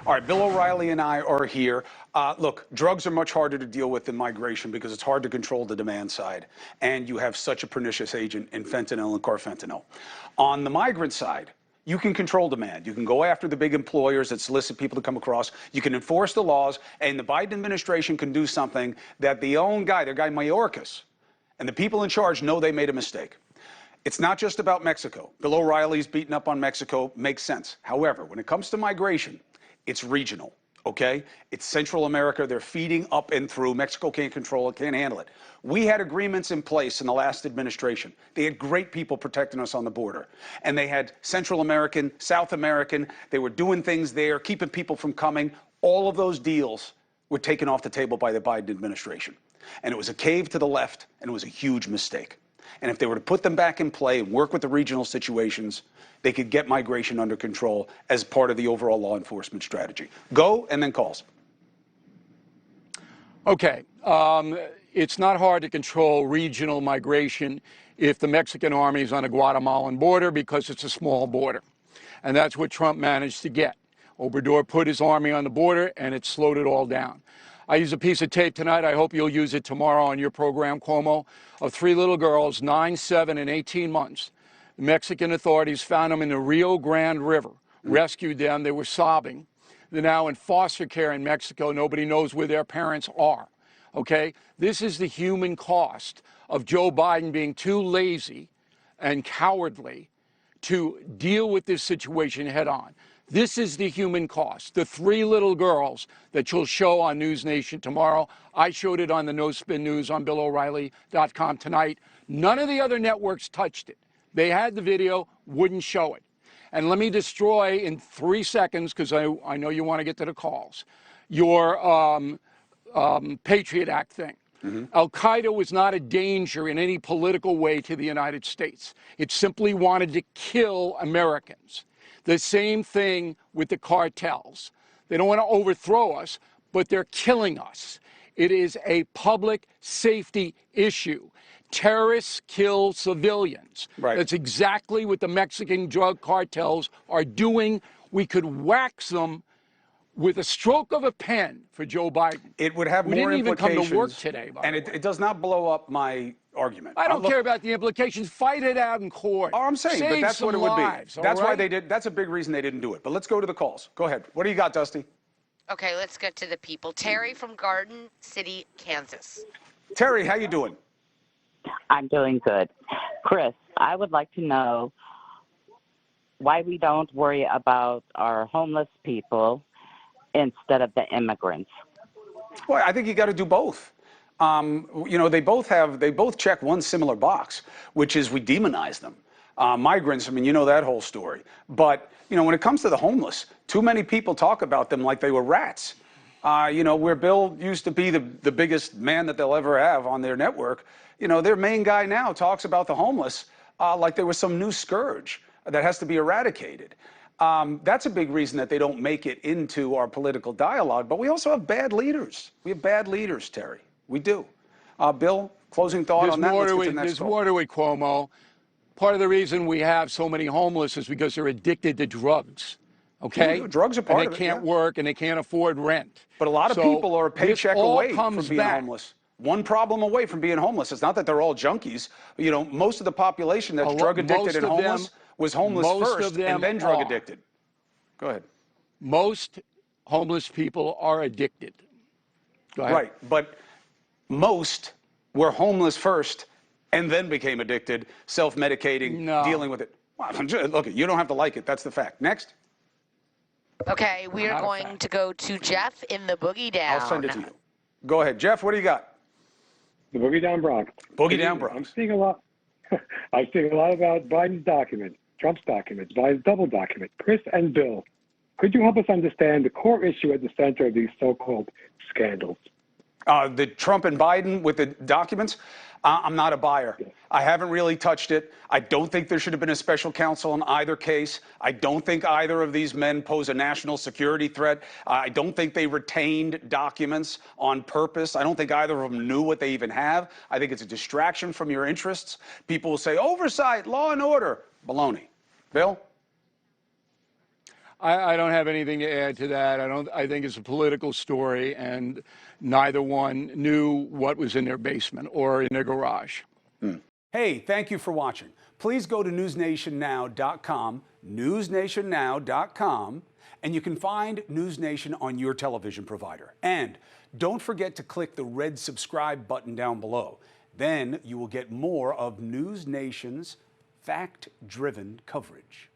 All right, Bill O'Reilly and I are here. Look, drugs are much harder to deal with than migration because it's hard to control the demand side, and you have such a pernicious agent in fentanyl and carfentanil. On the migrant side, you can control demand. You can go after the big employers that solicit people to come across. You can enforce the laws, and the Biden administration can do something that the own guy, their guy Mayorkas, and the people in charge know they made a mistake. It's not just about Mexico. Bill O'Reilly's beating up on Mexico makes sense. However, when it comes to migration, it's regional, okay? It's Central America. They're feeding up and through. Mexico can't control it, can't handle it. We had agreements in place in the last administration. They had great people protecting us on the border. And they had Central American, South American. They were doing things there, keeping people from coming. All of those deals were taken off the table by the Biden administration. And it was a cave to the left, and it was a huge mistake. And if they were to put them back in play and work with the regional situations, they could get migration under control as part of the overall law enforcement strategy. Go, and then calls. Okay. It's not hard to control regional migration if the Mexican army is on a Guatemalan border because it's a small border. And that's what Trump managed to get. Obrador put his army on the border, and it slowed it all down. I use a piece of tape tonight. I hope you'll use it tomorrow on your program, Cuomo, of 3 little girls, 9, 7, and 18 months. The Mexican authorities found them in the Rio Grande River, rescued them. They were sobbing. They're now in foster care in Mexico. Nobody knows where their parents are. Okay? This is the human cost of Joe Biden being too lazy and cowardly to deal with this situation head on. This is the human cost. The 3 little girls that you'll show on NewsNation tomorrow. I showed it on the No Spin News on BillO'Reilly.com tonight. None of the other networks touched it. They had the video, wouldn't show it. And let me destroy in 3 seconds, because I know you want to get to the calls, your Patriot Act thing. Al-Qaeda was not a danger in any political way to the United States. It simply wanted to kill Americans. The same thing with the cartels. They don't want to overthrow us, but they're killing us. It is a public safety issue. Terrorists kill civilians. Right. That's exactly what the Mexican drug cartels are doing. We could wax them with a stroke of a pen for Joe Biden. It would have more implications. We didn't even come to work today, by the way. It does not blow up my argument. I don't care about the implications. Fight it out in court. Oh, I'm saying, but that's what it would be. That's why they did. That's a big reason they didn't do it. But let's go to the calls. Go ahead. What do you got, Dusty? Okay, let's get to the people. Terry from Garden City, Kansas. Terry, how you doing? I'm doing good. Chris, I would like to know why we don't worry about our homeless people instead of the immigrants. Well, I think you got to do both. You know, they both check one similar box, which is we demonize them. Migrants, I mean, you know that whole story. But, you know, when it comes to the homeless, too many people talk about them like they were rats. You know, where Bill used to be the biggest man that they'll ever have on their network, you know, their main guy now talks about the homeless like they were some new scourge that has to be eradicated. That's a big reason that they don't make it into our political dialogue. But we also have bad leaders. We have bad leaders, Terry. We do. Bill, closing thought on that? There's more to it, Cuomo. Part of the reason we have so many homeless is because they're addicted to drugs. Okay? Yeah, drugs are part of it. And they can't work and they can't afford rent. But a lot of people are a paycheck away from being homeless. One problem away from being homeless. It's not that they're all junkies. You know, most of the population that's drug addicted and homeless was homeless first and then drug addicted. Go ahead. Most homeless people are addicted. Go ahead. Right, but most were homeless first and then became addicted, self-medicating, dealing with it. Well, look, you don't have to like it. That's the fact. Next. Okay, we are going to go to Jeff in the Boogie Down. I'll send it to you. Go ahead, Jeff. What do you got? The Boogie Down Bronx. Boogie Down Bronx. I'm seeing a lot. I'm seeing a lot about Biden's documents, Trump's documents, Biden's double document. Chris and Bill, could you help us understand the core issue at the center of these so-called scandals? The Trump and Biden with the documents, I'm not a buyer. I haven't really touched it. I don't think there should have been a special counsel in either case. I don't think either of these men pose a national security threat. I don't think they retained documents on purpose. I don't think either of them knew what they even have. I think it's a distraction from your interests. People will say, oversight, law and order. Baloney. Bill? I don't have anything to add to that. I think it's a political story, and neither one knew what was in their basement or in their garage. Hey, thank you for watching. Please go to newsnationnow.com, newsnationnow.com, and you can find NewsNation on your television provider. And don't forget to click the red subscribe button down below. Then you will get more of NewsNation's fact-driven coverage.